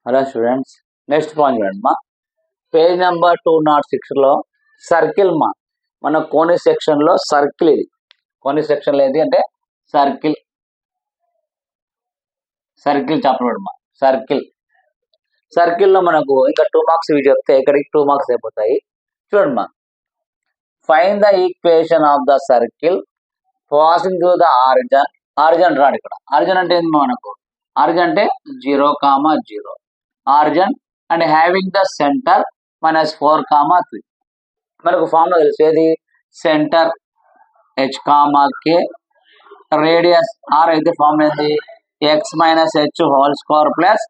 Hello students, next point చూడండి మా page number 206లో circle మన కోని సెక్షన్లో సర్కిల్. ఇది కోని సెక్షన్లో ఏది అంటే సర్కిల్ చెప్పడం మా సర్కిల్లో మనకు ఇంకా 2 మార్క్స్ ఇవి చెప్తే ఇక్కడికి 2 మార్క్స్ అయిపోతాయి. చూడండి మా, find the equation of the circle passing through the origin రాడు. ఇక్కడ ఆరిజన్ అంటే ఏంది మనకు? ఆరిజన్ అంటే 0,0 origin and having the centre -4,3. మనకు ఫార్ములా తెలుసు, ఏది? సెంటర్ h,k, రేడియస్ r అయితే ఫార్ములా ఏంది? x - h whole square plus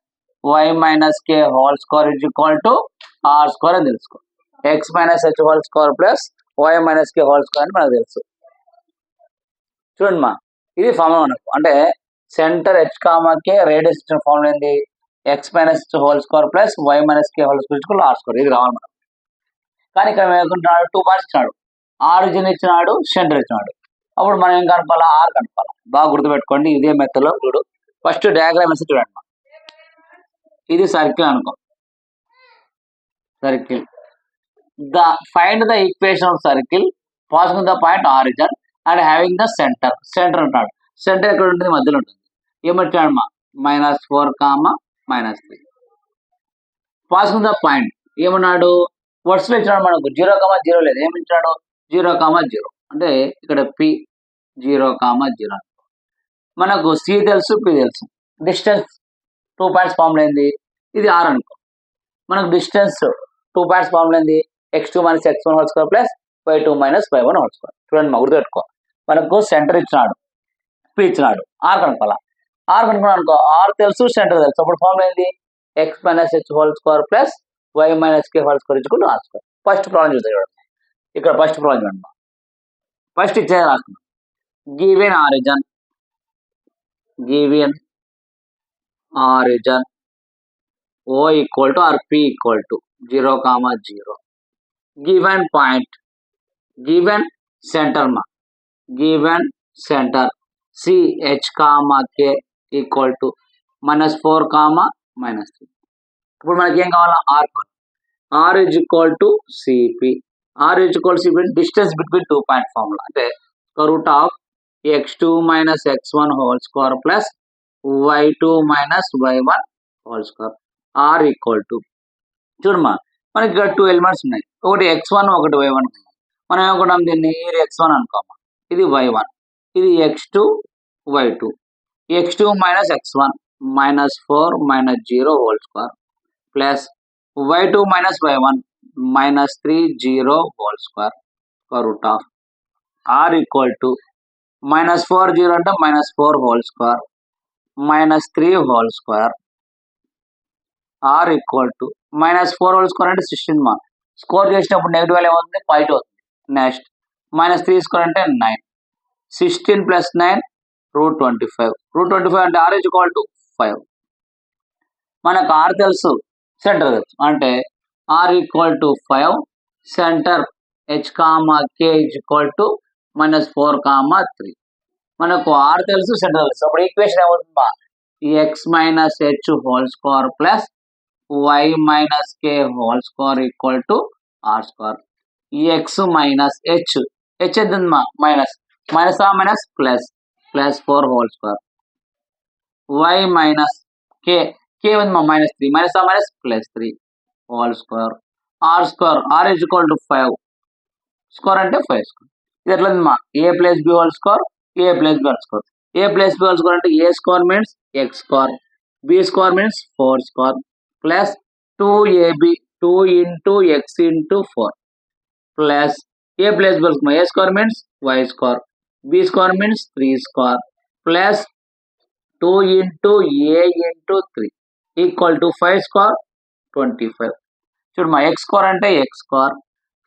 y - k whole square is equal to r square అని తెలుసుకో. x - h whole square plus y - k whole square అని మనకు తెలుసు. చూడండి మా, ఇది ఫార్ములా మనకు. అంటే సెంటర్ h,k, రేడియస్ ఇచ్చిన ఫార్ములా ఏంది? x - h whole square plus y - k whole square is equal to r square. ఇది రావాలి మనకు. కానీ ఇక్కడ మేము ఏమనుకుంటున్నాడు? 2 పాయింట్స్ ఇచ్చినాడు, ఆరిజిన్ ఇచ్చినాడు, సెంటర్ ఇచ్చినాడు. అప్పుడు మనం ఏం కనుక్కోవాలా? ఆర్ కనుక్కోవాలా. బాగా గుర్తుపెట్టుకోండి, ఇదే మెథడ్లో చూడు. ఫస్ట్ డయాగ్రామ్ వేసి చూడండి. ఇది సర్కిల్ అనుకో, circle. Find the equation of circle passing the point origin and having the centre అంటాడు. సెంటర్ ఎక్కడ ఉంటుంది? మధ్యలో ఉంటుంది. ఏమంటాడు మా? -4, -3. పాసింగ్ ద పాయింట్ ఏమన్నాడు? వర్డ్స్ లో ఇచ్చినాడు మనకు. 0,0 లేదు, ఏమిచ్చాడు? 0,0 అంటే ఇక్కడ P 0,0. మనకు C తెలుసు, P తెలుసు. డిస్టెన్స్ 2 పాయింట్స్ ఫార్ములా ఏంది? ఇది R అనుకో. మనకు డిస్టెన్స్ 2 పాయింట్స్ ఫార్ములా ఏంది? x2 - x1 whole square plus y2 - y1 whole square. చూడండి మా, గుర్తుపెట్టుకో. మనకు సెంటర్ ఇచ్చినాడు, P ఇచ్చినాడు, R కనుక్కోవాలా. R కనుక్కున్నాను అనుకో, R తెలుసు, సెంటర్ తెలుసు. అప్పుడు ఫార్ములా ఏంది? x - h whole square plus y - k whole square equal to r square. First problem చూద్దాం. చూడండి ఇక్కడ ఫస్ట్ ప్రాబ్లం చూడండి. ఫస్ట్ ఇచ్చేది రాసుకున్నాం. Given origin O equal to or P equal to 0,0. Given point, given centre C h, k equal to -4, -3. ఇప్పుడు మనకి ఏం కావాలా? R is equal to CP. R is equal CP distance between 2 point formula. అంటే root of x2 - x1 whole square plus y2 - y1 whole square. R equal to, చూడమ్మా, మనకి ఇక్కడ 2 elements ఉన్నాయి. ఒకటి x1, ఒకటి y1. మనం ఏమనుకున్నాం? దీన్ని ఇది x1 అనుకోమా, ఇది y1, ఇది x2, y2. x2 - x1 -4 -0 whole square plus y2 - y1 -3 0 whole square root of R equal to -4 0 అంటే -4 whole square -3 whole square. R equal to -4 whole square అంటే 16 మా. స్కోర్ చేసినప్పుడు నెగిటివ్ వాల్యూ ఏమవుతుంది? పాజిటివ్ అవుతుంది. Next -3 square అంటే 9. 16 + 9 √25. √25 అంటే R equal to 5. మనకు R తెలుసు, సెంటర్ తెలుసు. అంటే R equal to 5, centre h, k equal to -4, 3. మనకు R తెలుసు, సెంటర్ తెలుసు. అప్పుడు ఈక్వేషన్ ఏమవుతుందా? x - h whole square plus y - k whole square equal to r square. x - h ఎంతుందమ్మా? Minus plus 4 whole square. y - k ఉందమ్మా -3, +3 whole square. r square, R is equal to 5 square అంటే 5 square. ఇది ఎట్లా ఉందమ్మా? a + b whole square, a + b whole square. a + b whole square అంటే a square means x square, b square means 4 square plus 2ab 2 × x × 4 plus a + b whole square, a square means y square, b square means 3 square plus 2 × a × 3 equal to 5 square 25. చూడమ్మా, x square అంటే x square,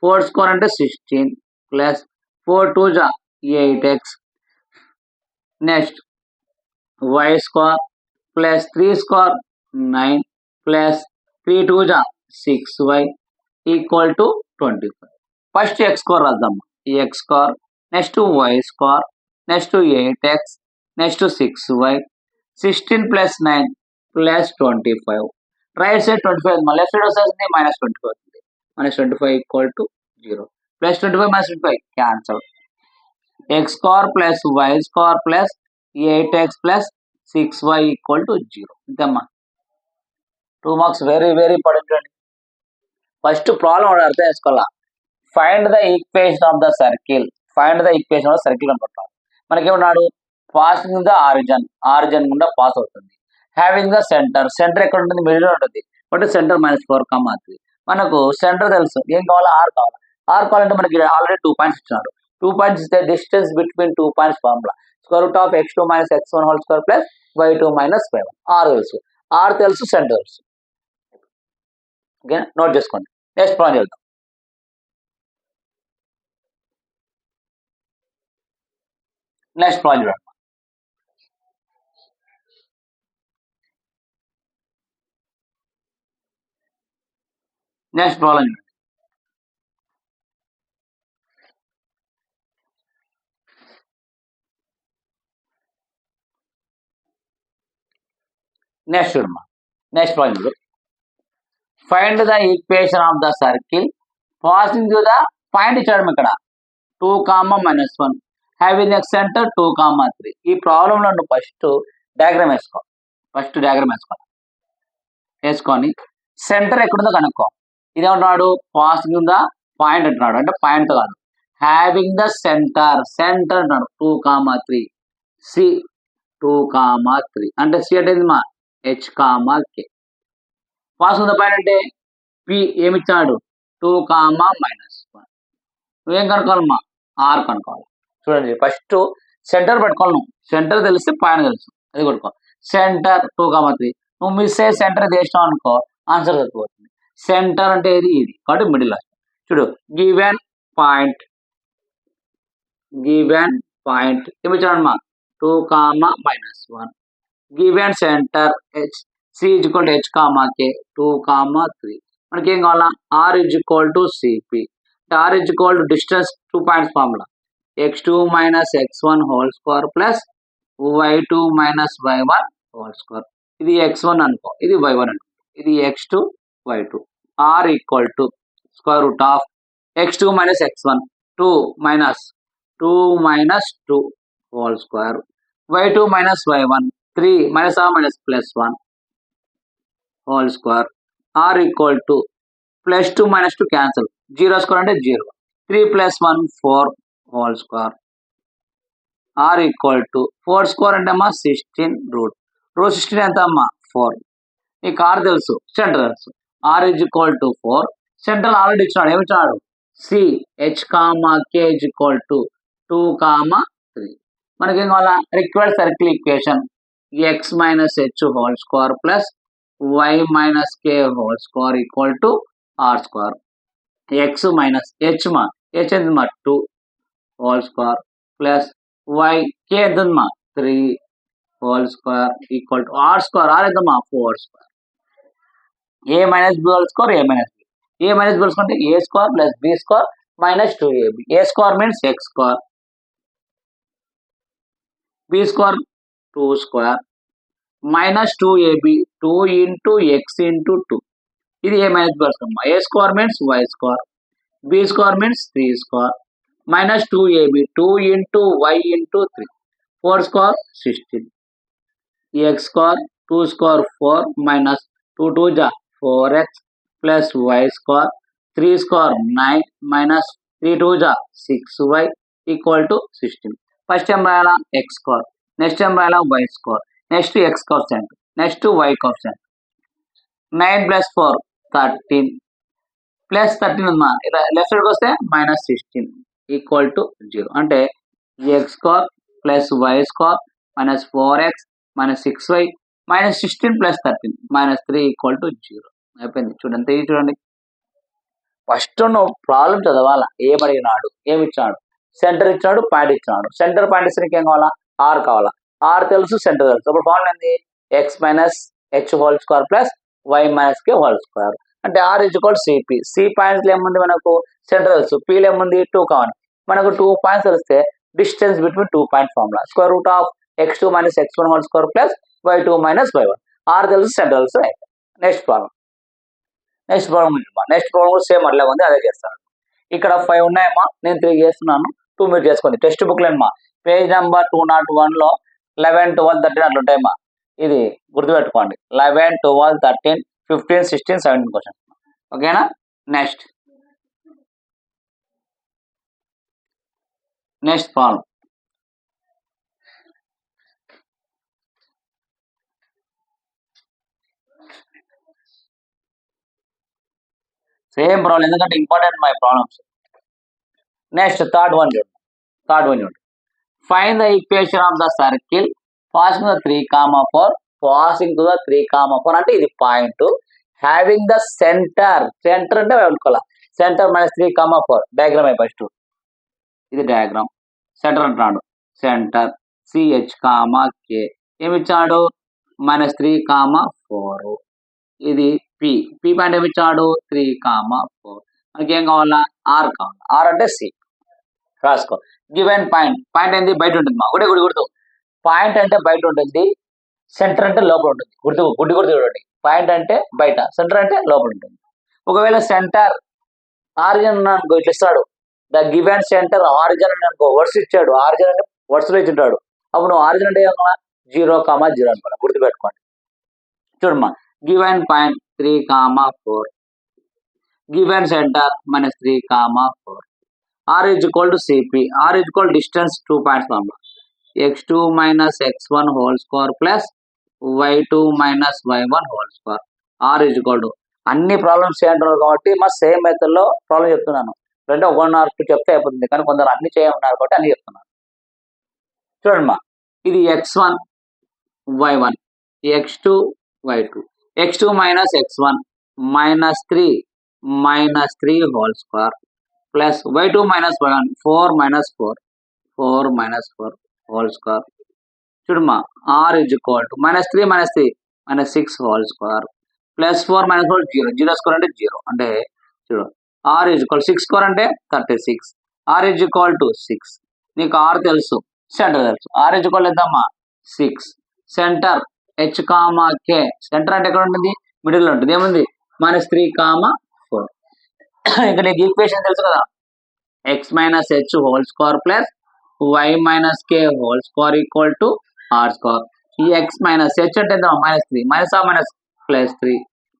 4 square అంటే 16 plus 4 2 8x. Next y square plus 3 square 9 plus 3 2 6y equal to 25. First x square రాద్దాం. ఈ x square, next y square, next 8x, next 6y. 16 + 9 + 25. Right side 25 మా left side వస్తుంది -25 అవుతుంది. -25 equal to 0. +25 -25 cancel. x square plus y square plus 8x plus 6y equal to 0. ఇంతమ్మా 2 marks very very important అండి. First problem అర్థం చేసుకోవాలా. Find the equation of the circle. Find the equation of circle అనుకుంటాం. మనకేమన్నాడు, passing the origin గుండా pass అవుతుంది. Having the centre ఎక్కడ ఉంటుంది, middle ఉంటుంది. But centre -4, 3. మనకు సెంటర్ తెలుసు, ఏం కావాలా, ఆర్ కావాలి. ఆర్ కావాలంటే మనకి ఆల్రెడీ 2 పాయింట్స్ ఇచ్చినాడు. 2 పాయింట్స్ ఇస్తే distance between 2 points formula √(x2 - x1) plus y2 - y1. R తెలుసు, ఆర్ తెలుసు, సెంటర్ తెలుసు. ఓకే, నోట్ చేసుకోండి. నెక్స్ట్ ప్రాబ్లం చేద్దాం. నెక్స్ట్ ప్రాబ్లం చూడండి. నెక్స్ట్ ప్రాబ్లం చూడండి. నెక్స్ట్ చూడమ్మా. నెక్స్ట్ ప్రాబ్లం చూడు. Find the equation of the circle passing to the point ఇచ్చాడు ఇక్కడ 2, -1 హ్యావింగ్ ఎ సెంటర్ 2, 3. ఈ ప్రాబ్లంలో నువ్వు ఫస్ట్ డయాగ్రామ్ వేసుకో. వేసుకొని సెంటర్ ఎక్కడుందో కనుక్కో. ఇదేమంటున్నాడు, పాసింగ్ ద పాయింట్ అంటున్నాడు, అంటే పాయింట్ కాదు. హ్యావింగ్ ద సెంటర్ అంటున్నాడు 2, 3. సి 2, 3 అంటే సి అంటే మా h, k. Passing the point అంటే పి ఏమిచ్చాడు 2, -1. నువ్వేం కనుక్కోవాలమ్మా, ఆర్ కనుక్కోవాలి. చూడండి, ఫస్ట్ సెంటర్ పెట్టుకోవాలి. నువ్వు సెంటర్ తెలిస్తే పాయింట్ తెలుసు, అది కొట్టుకో. సెంటర్ 2, 3. నువ్వు మిస్ అయ్యే సెంటర్ చేసినావు అనుకో, ఆన్సర్ సరిపోతుంది. సెంటర్ అంటే ఇది కాబట్టి మిడిల్. చూడు, గివెన్ పాయింట్ ఏమిచ్చాడమ్మా 2, -1. Given centre C h, k 2, 3. మనకి ఏం కావాలా, r = cp. r = distance 2 points formula x2 - x1² plus y2 - y1². ఇది x1 అనుకో, ఇది y1 అనుకో, ఇది x2, y2. r = x2 - x1 2 - 2 -2² y2 - y1 3 -1 +1² r = +2 - 2 cancel, 0² అంటే 0, 3 + 1 4² r = 4² అంటే అమ్మా 16 √16 ఎంత అమ్మా 4. నీకు r తెలుసు, సెంటర్ తెలుసు. r = 4. సెంటర్ ఆల్రెడీ ఇచ్చినాడు, ఏమిచ్చాడు, సి h, k = 2, 3. మనకేం కావాలా, required circle equation x - h² plus y - k² = r². x - h మా h ఎంత మా 2² ప్లస్ y k ఎంత మా 3² = r². r ఎంత మా 4². a - b² a - b అంటే a² plus b² minus 2ab. a² means x², b² 2² minus 2ab 2 into x into 2. ఇది a minus b వస్తుంది. a² means y², b² means 3² minus 2ab 2 into y into 3. 4² 16. x² 2² 4 minus 2 2 ja 4x plus y² 3² 9 minus 3 2 ja 6y equal to 16. First time రాయాలా x², next time రాయాలా y², next x coefficient, next y coefficient. 9 + 4 13 plus 13 ఉందా, ఇలా left సైడ్కి వస్తే -16 equal to 0. అంటే x² plus y² minus 4x minus 6y minus 16 plus 13 minus 3 equal to 0. అయిపోయింది. చూడండి, చూడండి, ఫస్ట్ నువ్వు ప్రాబ్లం చదవాలా. ఏమడిగినాడు, ఏమి ఇచ్చాడు, సెంటర్ ఇచ్చాడు, పాయింట్ ఇచ్చాడు. సెంటర్ పాయింట్ ఇస్తే ఏం కావాలా, ఆర్ కావాలా. ఆర్ తెలుసు, సెంటర్ తెలుసు. అప్పుడు ఫార్ములా ఏంది, x - h² plus y - k². అంటే r = cp. సి పాయింట్స్లో ఏముంది మనకు, సెంటర్ తెలుసు. పీలో ఏముంది 2 కావాలి. మనకు 2 పాయింట్స్ తెలిస్తే distance between 2 point formula √(x2 - x1² plus y2 - y1). r తెలుసు, సెంటర్ తెలుసు. Next problem. Next problem next problem same అట్లా ఉంది, అదే చేస్తాను. ఇక్కడ 5 ఉన్నాయమ్మా, నేను 3 చేస్తున్నాను, 2 మీరు చేసుకోండి. టెక్స్ట్ బుక్లో అమ్మా పేజ్ నెంబర్ 201లో 11, 12, 13 అట్లా ఉంటాయమ్మా. ఇది గుర్తుపెట్టుకోండి, 11, 12, 13, 15, 16, 17 క్వశ్చన్స్. ఓకేనా? Next problem. సేమ్ ప్రాబ్లం, ఎందుకంటే important my problems. Next third one చూడండి. Find the equation of the circle passing the 3, 4 అంటే ఇది పాయింట్, హ్యావింగ్ ద సెంటర్ అంటే అనుకోవాలి, సెంటర్ -3, 4 డయాగ్రామ్ ఫస్ట్. ఇది డయాగ్రామ్, సెంటర్ అంటున్నాడు, సెంటర్ CH, K ఏమిచ్చాడు -3, 4. ఇది P పాయింట్ ఏమిచ్చాడు 3, 4. మనకి ఏం కావాలా R కావాలి, R అంటే C రాసుకో. గివెన్ పాయింట్ ఏంది బయట ఉంటుంది మా, ఒకటే గుర్తు. పాయింట్ అంటే బయట ఉంటుంది, సెంటర్ అంటే లోపల ఉంటుంది. గుడ్డి చూడండి, పాయింట్ అంటే బయట, సెంటర్ అంటే లోపల ఉంటుంది. ఒకవేళ సెంటర్ ఆరిజిన్ అనుకో, ఇట్లా ఇస్తాడు, ద గివెన్ సెంటర్ ఆరిజిన్ అని అనుకో, వర్డ్స్ ఇచ్చాడు, ఆరిజిన్ అంటే వర్డ్స్ లో ఇచ్చింటాడు. అప్పుడు ఆరిజిన్ అంటే 0, 0 అనుకోవాలి, గుర్తుపెట్టుకోండి. చూడమ్మా, given point 3, 4, given centre -3, 4. R is equal to CP. R is equal to distance 2 points formula. X2 minus X1 whole square plus Y2 minus Y1 whole square. R is equal to అన్ని problems చేయంటున్నారు కాబట్టి మా same method లో problem చెప్తున్నాను. అంటే 1 or 2 చెప్తే అయిపోతుంది, కానీ కొందరు అన్ని చేయమన్నారు కాబట్టి అన్ని చెప్తున్నాను. చూడండి మా, ఇది X1 Y1, X2 Y2, X2 minus X1 -3 whole square plus Y2 minus Y1 4 minus 4 whole square. చూడమ్మా, R is equal to -3 -6 whole square plus 4 minus 4 0 square అంటే 0 అంటే చూడు, R is equal to 6 square అంటే 36. R is equal to 6. నీకు R తెలుసు, centre తెలుసు. R is equal to ఎంతమ్మా 6. Centre H, K. Centre అంటే ఎక్కడ ఉంటుంది, మిడిల్ లో ఉంటుంది. ఏముంది -3, 4. ఇక్కడ నీకు ఈక్వేషన్ తెలుసు కదా, x minus h whole square plus y minus k whole square equal to r square. ఈ x minus h అంటే ఎంత -3 minus +3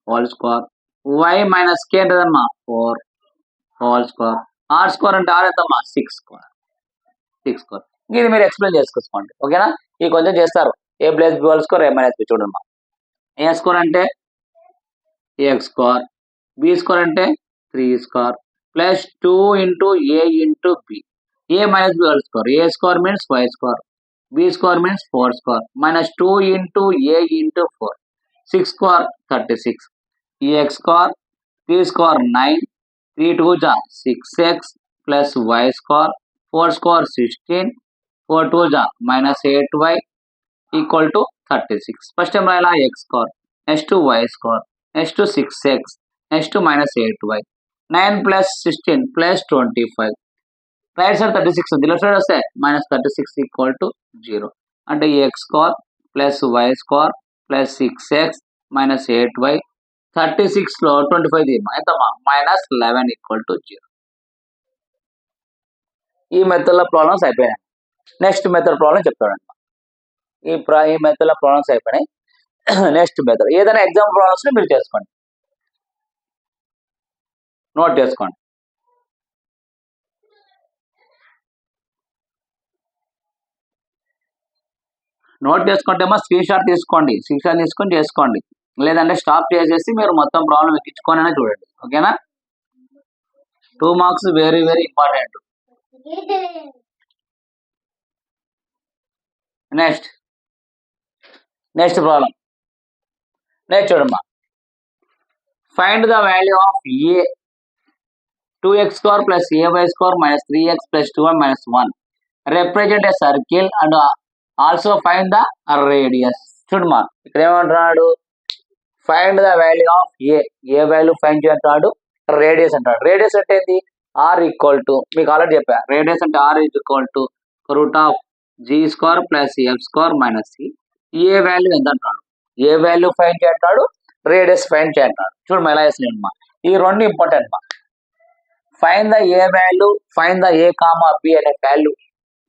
whole square, y minus k అంటే ఎంత 4 whole square, r square అంటే r ఎంతమ్మా 6 square. ఇది మీరు ఎక్స్ప్లెయిన్ చేసుకోండి. ఓకేనా? ఈ కొంచెం చేస్తారు, a plus b whole square a minus b. చూడమ్మా, a square అంటే x square, b square అంటే 3 square plus 2 into a into b. A minus b whole square. A square means y square. B square means 4 square. Minus 2 into a into 4. 6 square 36. X square, 3 square 9. 3 2 ja 6x plus y square. 4 square 16. 4 2 ja minus 8y equal to 36. First time raila x square. Next to y square. Next to 6x. Next to minus 8y. 9 plus 16 plus 25. Right side 36 ఉంది, left side వస్తే -36 equal to 0. అంటే x square plus y square plus 6x minus 8y. 36 లో 25 తీయమ్మా, ఎంతమ్మా -11 equal to 0. ఈ method లో problems అయిపోయినాయి. Next method problem చెప్తాడండి. ఈ మెథడ్ లో ప్రాబ్లమ్స్ అయిపోయినాయి. నెక్స్ట్ మెథడ్, ఏదైనా ఎగ్జామ్ ప్రాబ్లమ్స్ మీరు చేసుకోండి, నోట్ చేసుకోండి. నోట్ చేసుకుంటే స్క్రీన్ షాట్ తీసుకోండి, తీసుకొని చేసుకోండి. లేదంటే స్టాప్ చేసేసి మీరు మొత్తం ప్రాబ్లం ఎక్కించుకొని చూడండి. ఓకేనా? 2 marks very very important. Next problem. Next చూడమ్మా, find the value of a 2x square plus ay square minus 3x plus 2y minus 1. Represent a circle and also find the radius. చూడమ్మా, ఇక్కడ ఏమంటున్నాడు, find the value of A value find చేస్తాడు, radius అంటాడు. Radius అంటే ఏంటి, R equal to, మీకు already చెప్పా, radius అంటే R equal to √g square plus f square minus c. A value ఎంత అంటాడు, ఏ వాల్యూ ఫైండ్ చేస్తాడు, రేడియస్ ఫైండ్ చేయంటాడు. చూడమ్మా ఎలా చేస్తున్నామ్మా, ఈ రెండు ఇంపార్టెంట్ మా. Find the A value, find the A comma B అనే వాల్యూ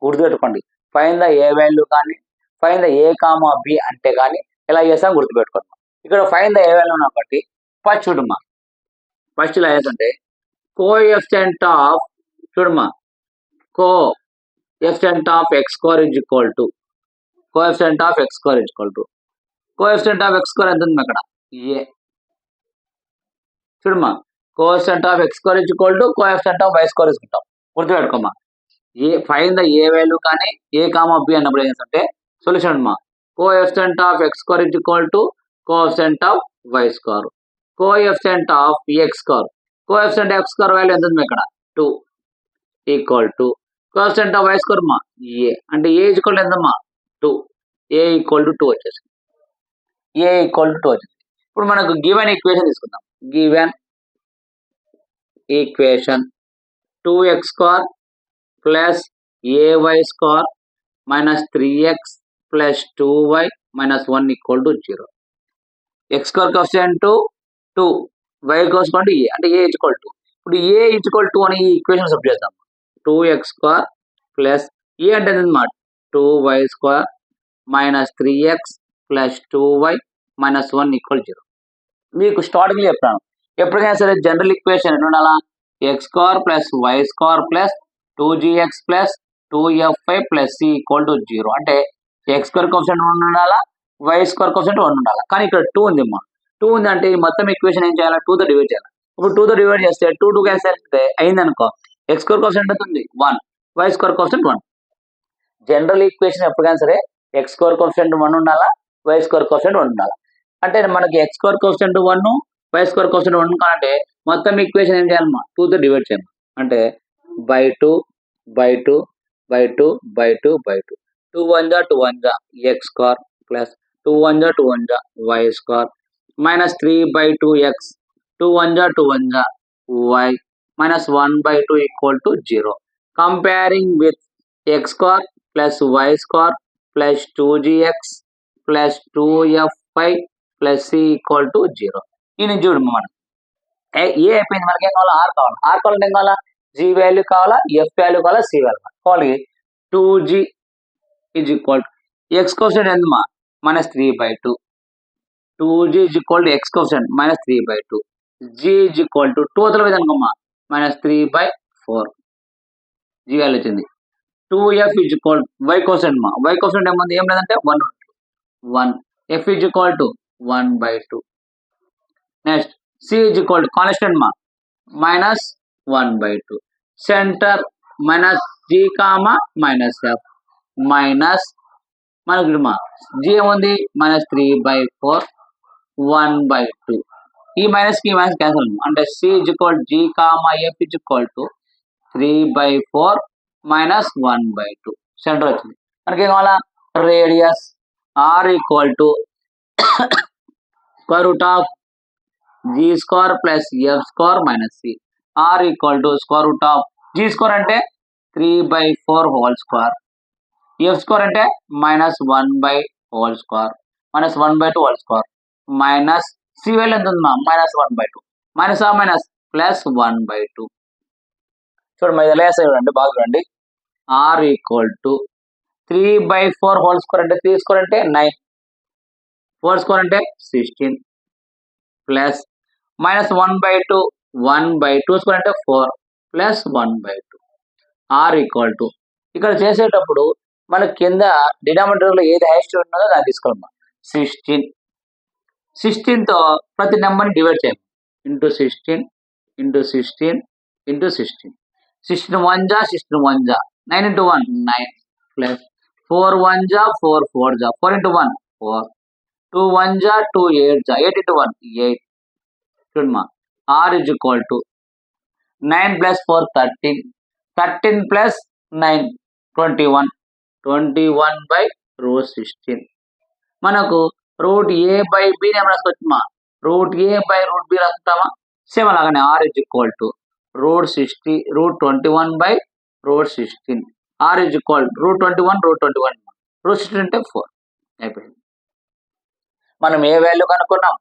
గుర్తుపెట్టుకోండి. ఫైండ్ ద ఏ వాల్యూ కానీ find the A comma B అంటే కానీ ఎలా చేస్తాం గుర్తుపెట్టుకోండి. ఇక్కడ ఫైండ్ ద ఏ వాల్యూ కాబట్టి ఫస్ట్ చూడమ్మా, ఫస్ట్ ఇలా చేస్తుంటే కోఎఫిషియంట్ ఆఫ్ చూడమ్మా coefficient of X square is equal to coefficient of X square is equal to coefficient of X square ఎంత ఉంది అక్కడ ఏ. చూడమ్మా coefficient of X square is equal to coefficient of Y square తీసుకుంటాం. గుర్తుపెట్టుకోమ్మా, A find the A value కానీ A comma B అన్నప్పుడు ఏం చేస్తుంటే సొల్యూషన్ అమ్మా coefficient of X square is equal to coefficient of Y square coefficient of X square coefficient X square value ఎంత ఉంది ఇక్కడ 2 equal to coefficient of Y square మా A అంటే ఏ ఈక్వల్ టు ఎంతమ్మా 2 ఏ ఈక్వల్ టు 2 వచ్చేసింది. ఏ equal to 2 వచ్చింది. ఇప్పుడు మనకు గివెన్ ఈక్వేషన్ తీసుకుందాం. Given equation 2x square plus ay square minus 3x plus 2y minus 1 equal to 0. X square coefficient 2 y coefficient a అంటే a equal to ఇప్పుడు ఏ equal to అని ఈ equation sub చేద్దాం. 2x square plus ఏ అంటే అన్నమాట 2y square minus 3x plus 2y minus 1 equal 0. మీకు starting చెప్తాను, ఎప్పటికైనా సరే జనరల్ ఈక్వేషన్ ఎన్ని ఉండాలా X square plus Y square plus 2gx plus 2fy plus c equal to 0. అంటే ఎక్స్ స్క్వేర్ కోఎఫిషియంట్ 1 ఉండాలా, వై స్క్వేర్ కోఎఫిషియంట్ 1 ఉండాలా. కానీ ఇక్కడ 2 ఉంది అమ్మా. 2 ఉంది అంటే ఈ మొత్తం ఈక్వేషన్ ఏం చేయాలి 2 తో డివైడ్ చేయాలి. ఇప్పుడు 2 తో డివైడ్ చేస్తే 2 క్యాన్సిల్ అయితే అయింది అనుకో ఎక్స్ స్క్వేర్ కోఎఫిషియంట్ ఎంత ఉంది 1 Y square coefficient 1. General equation ఎప్పటికైనా సరే ఎక్స్ స్క్వేర్ కోఎఫిషియంట్ 1 ఉండాలా, వై స్క్వేర్ కోఎఫిషియంట్ 1 ఉండాలా. అంటే మనకి X square coefficient 1 Y square coefficient 1 కావాలంటే మొత్తం ఈక్వేషన్ ఏం చేయాలమ్మా 2 తో డివైడ్ చేయాలి. అంటే by 2 by 2 by 2 by 2 by 2 2 1 జా 2 1 జా ఎక్స్ స్క్వేర్ ప్లస్ 2 1 జా 2 1 జా Y square minus 3 by 2 X 2 1 జా 2 1 జా Y minus 1 by 2 equal to 0. Comparing with X square plus Y square plus 2gx plus 2fy plus c equal to 0. ఇది చూడు మనం ఏ అయిపోయింది. మనకి ఏం కావాలా ఆర్ కావాలి. ఆర్ కావాలంటే ఏం కావాలా జీ వాల్యూ కావాలా, ఎఫ్ వాల్యూ కావాలా, సి వాల్యూ కావాలి. 2g is equal to x coefficient ఎంతమా minus 3/2 2g is equal to x coefficient minus 3/2 g is equal to 2 వదిలి అనుకోమ్మా మైనస్ 3/4 g వాల్యూ వచ్చింది. 2f is equal y coefficient మా y coefficient ఏముంది ఏం లేదంటే 1 f is equal to 1/2. Next c is equal to constant మా minus 1/2 centre minus g comma minus f minus మనకి మా g ఏముంది మైనస్ 3/4 1/2. ఈ మైనస్ కి మైనస్ క్యాన్సిల్ అంటే c is equal g comma f is equal to 3/4 minus 1/2 centre వచ్చింది. మనకి ఏం కావాలా radius r equal to square root of g square plus f square minus c r equal to square root of g square అంటే 3/4 whole square f square అంటే minus 1 whole square minus 1/2 whole square minus c value ఎంత ఉందా minus 1/2 minus ఆ minus plus 1/2. చూడండి ఇది ఎలా చూడండి బాగా చూడండి r equal to 3/4 whole square అంటే 3 స్క్వేర్ అంటే 9 4 స్క్వేర్ అంటే 16 ప్లస్ మైనస్ 1/2 స్క్వేర్ అంటే 4 ప్లస్ 1/2 r ఈక్వల్ టు ఇక్కడ చేసేటప్పుడు మన కింద డినామినేటర్ లో ఏది హైయెస్ట్ ఉన్నదో దాన్ని తీసుకోవాలి 16 తో ప్రతి నెంబర్ని డివైడ్ చేయాలి ఇంటూ 16 ఇంటూ 16 ఇంటూ 16 16 1 జా 16 1 జా 9 ఇంటూ 1 9 ప్లస్ 4 1 జా 4 4 జా 4 ఇంటూ 1 4 2 1 జా 2 8 జా 8 ఇంటూ 1 8. చూడమ్మా r is equal to 9 plus 4 13 13 plus 9 21/16 మనకు రూట్ ఏ బై బి రాసుకోవచ్చుమా root a by root b రాసుకుంటామా సేమ్ అలాగనే r is equal to root 21/16 r is equal root 21 root 16 అంటే 4 అయిపోయింది. మనం ఏ వాల్యూ కనుక్కున్నాం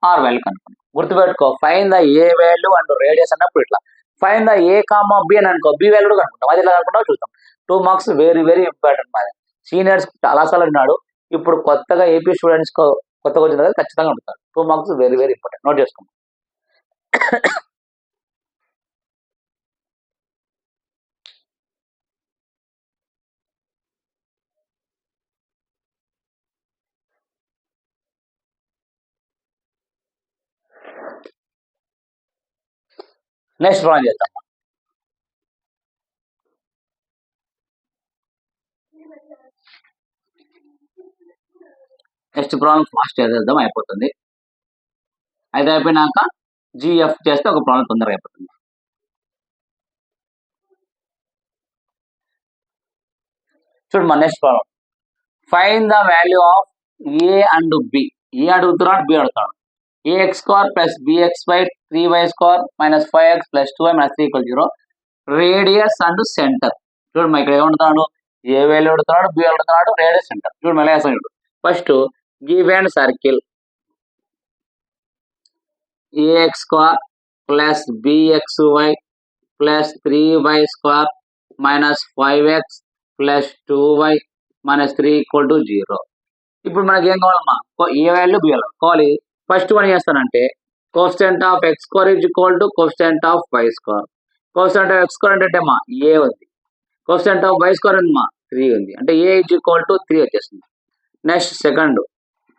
ఆర్ వాల్యూ కనుక్కుంటాం. గుర్తుపెట్టుకో, find the A value and radius అన్నప్పుడు ఇట్లా, find the A comma b అని అనుకో, బి వాల్యూ కూడా కనుక్కుంటాం. అది ఇట్లా కనుక్కుంటాం చూద్దాం. 2 మార్క్స్ వెరీ వెరీ ఇంపార్టెంట్. మాది సీనియర్స్ చాలాసార్లు ఉన్నాడు, ఇప్పుడు కొత్తగా ఏపీ స్టూడెంట్స్ కొత్తగా వచ్చిన కదా ఖచ్చితంగా ఉంటారు. 2 marks very very important, note చేసుకోండి. నెక్స్ట్ ప్రాబ్లం చేద్దాం. నెక్స్ట్ ప్రాబ్లం ఫాస్ట్ చేద్దాం, అయిపోతుంది. అయితే అయిపోయినాక జిఎఫ్ చేస్తే ఒక ప్రాబ్లం తొందరగా అయిపోతుంది. చూడు మన next problem, find the value of a and b. A అడుగుతున్నాడు, బి అడుగుతాడు. A x square plus b x by 3y square minus 5x plus 2y minus 3 = 0. Radius and centre. చూడు మా ఇక్కడ ఏమంటున్నాడు, ఏ వాల్యూ అడుగుతున్నాడు, బి అడుగుతున్నాడు, రేడియస్ సెంటర్. చూడు మళ్ళీ వేస్తాను. చూడు first given circle a x square plus b x y plus 3y square minus 5x plus 2y minus 3 = 0. ఇప్పుడు మనకి ఏం కావాలమ్మా, ఏ వాల్యూ బి వాల్యూ కావాలి. ఫస్ట్ వన్ చేస్తానంటే coefficient of x square is equal to coefficient of y square. Coefficient of x square అంటే మా ఏ ఉంది, coefficient of y square ఉంది మా 3 ఉంది, అంటే a ఈజ్ ఈక్వల్ టు 3 వచ్చేస్తుంది. Next second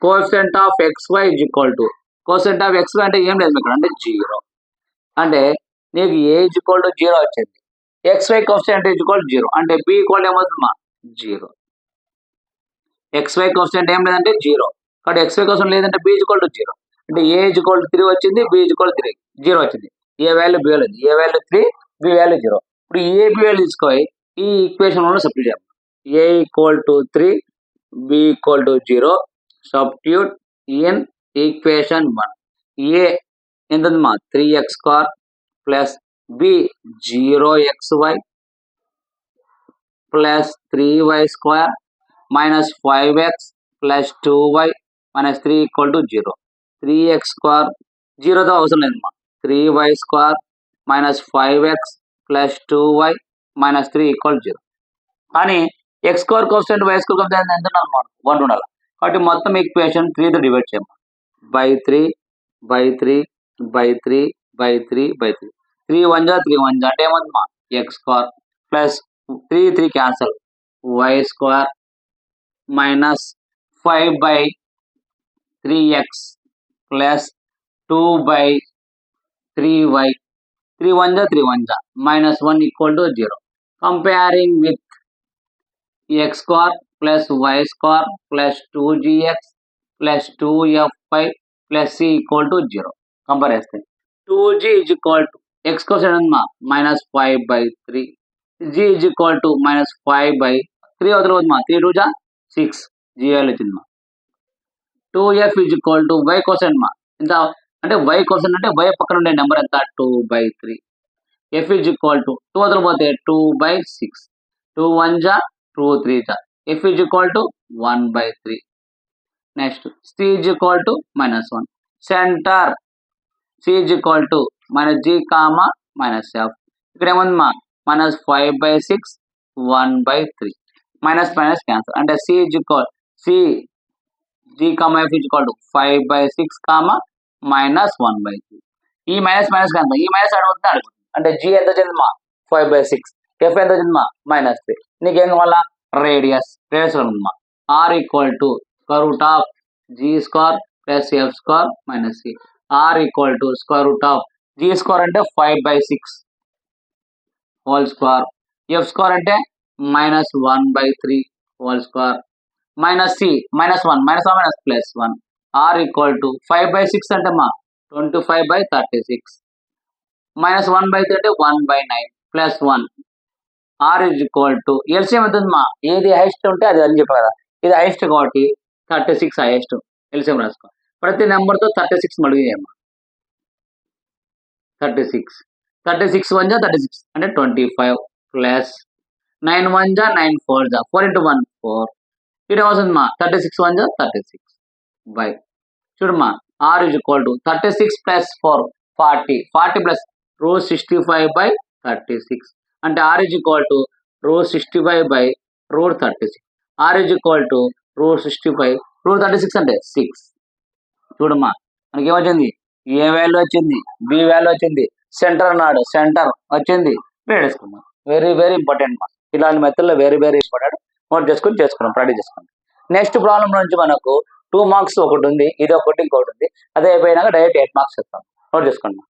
coefficient of xy is equal to, coefficient of xy అంటే ఏం లేదు ఇక్కడ, అంటే 0. అంటే నీకు a ఈజ్ ఈక్వల్ టు 0 వచ్చింది. xy coefficient is equal to 0 అంటే b ఈక్వల్ ఏమవుతుంది మా 0. xy కోఎఫిషియంట్ ఏం లేదంటే 0, కాబట్టి xy కోఎఫిషియంట్ లేదంటే b ఈజ్ ఈక్వల్ టు 0. అంటే a ఈజ్ ఈక్వల్ టు 3 వచ్చింది, b ఈజ్ ఈక్వల్ టు 3 0 వచ్చింది. a value b value, a value 3, b value 0. ఇప్పుడు a b వాల్యూ తీసుకోయి ఈ ఈక్వేషన్ లో సబ్స్టిట్యూట్ చేయాలి. a equal to 3, b equal to 0, substitute in equation 1. a ఎంత మా 3x square plus b 0xy plus 3y square minus 5x plus 2y minus 3 = 0. 3x square 0తో అవసరం లేదమ్మా, 3y square minus 5x plus 2y minus 3 = 0. కానీ x square coefficient y square coefficient ఎంత ఉండాలి, 1 ఉండాలి. కాబట్టి మొత్తం ఈక్వేషన్ 3తో డివైడ్ చేయమ్మా. By 3 by 3 by 3 by 3 by 3, 3 1 జా 3 1 జా అంటే ఏమవుతుందమ్మా, x square plus 3 3 cancel, y square minus 5 by 3x plus 2 by 3y, 3 1 జా 3 1 జా minus 1 = 0. Comparing with x square plus y square plus 2gx plus 2fy plus c = 0. Compare చేస్తే 2g is equal to x కోసం minus 5 by 3, g is equal to minus 5 by 3 అవుతుంది మా, 3 2 జా 6, g value వచ్చింది మా. 2f is equal to y కోసం మా ఎంత అంటే y కోసం అంటే y పక్కన ఉండే నెంబర్ ఎంత 2 by 3. f is equal to 2 వదిలిపోతే 2 by 6, 2 1 జా 2 3 జా, f is equal to 1 by 3. Next c is equal to minus 1. Centre c is equal to minus g comma minus f. ఇక్కడ ఏముంది మా minus 5 by 6 1 by 3, minus minus cancel అంటే c is equal c g comma f is equal to 5 by 6 comma minus 1 by 3. ఈ minus minus cancel, ఈ minus అడుగుతుంది అంటే g ఎంత వచ్చింది మా 5 బై 6, f ఎంత వచ్చింది మా మైనస్ 3. నీకేం కావాలా, రేడియస్ ఉందమ్మా. r equal to square root of g square plus f square minus c. r equal to square root of g square అంటే 5 by 6 whole square, f square అంటే minus 1 by 3 whole square minus c minus 1 minus plus 1. r equal to 5 by 6 అంటే మా 25 by 36 minus 1 by 3 అంటే 1 by 9 plus 1. r is equal to LCM అవుతుంది మా, ఏది highest ఉంటే అది అని చెప్పారు కదా, ఇది హైయెస్ట్ కాబట్టి 36 హైయెస్ట్. ఎల్సిఎం రాసుకో, ప్రతి నెంబర్తో 36 మడిగేయమ్మా. 36 36 1 జా 36 అంటే 25 ప్లస్ 9 1 జా 9 4 జా 4 × 1 4. ఇక్కడ వస్తుంది మా 36 1 జా 36 బై చూడమ్మా R is equal to 36 plus 4 40 40 plus రో 65/36 అంటే ఆర్ ఈజ్ ఈక్వల్ టు రో 65 by rho 36 are is equal to రో 65 రో 36 అంటే 6 చూడమ్మా మనకి ఏమొచ్చింది ఏ వాల్యూ వచ్చింది బి వాల్యూ వచ్చింది సెంటర్ అన్నాడు సెంటర్ వచ్చింది వేడేసుకున్నాం వెరీ వెరీ ఇంపార్టెంట్ మా ఇలాంటి మెథడ్లో వెరీ వెరీ ఇంపార్టెంట్ నోట్ చేసుకున్నాం ప్రాక్టీస్ చేసుకున్నాం నెక్స్ట్ ప్రాబ్లం నుంచి మనకు 2 మార్క్స్ ఒకటి ఉంది ఇది ఒకటి ఇంకొకటి ఉంది అదే అయిపోయినాక డైరెక్ట్ 8 మార్క్స్ చెప్తాం నోట్ చేసుకోండి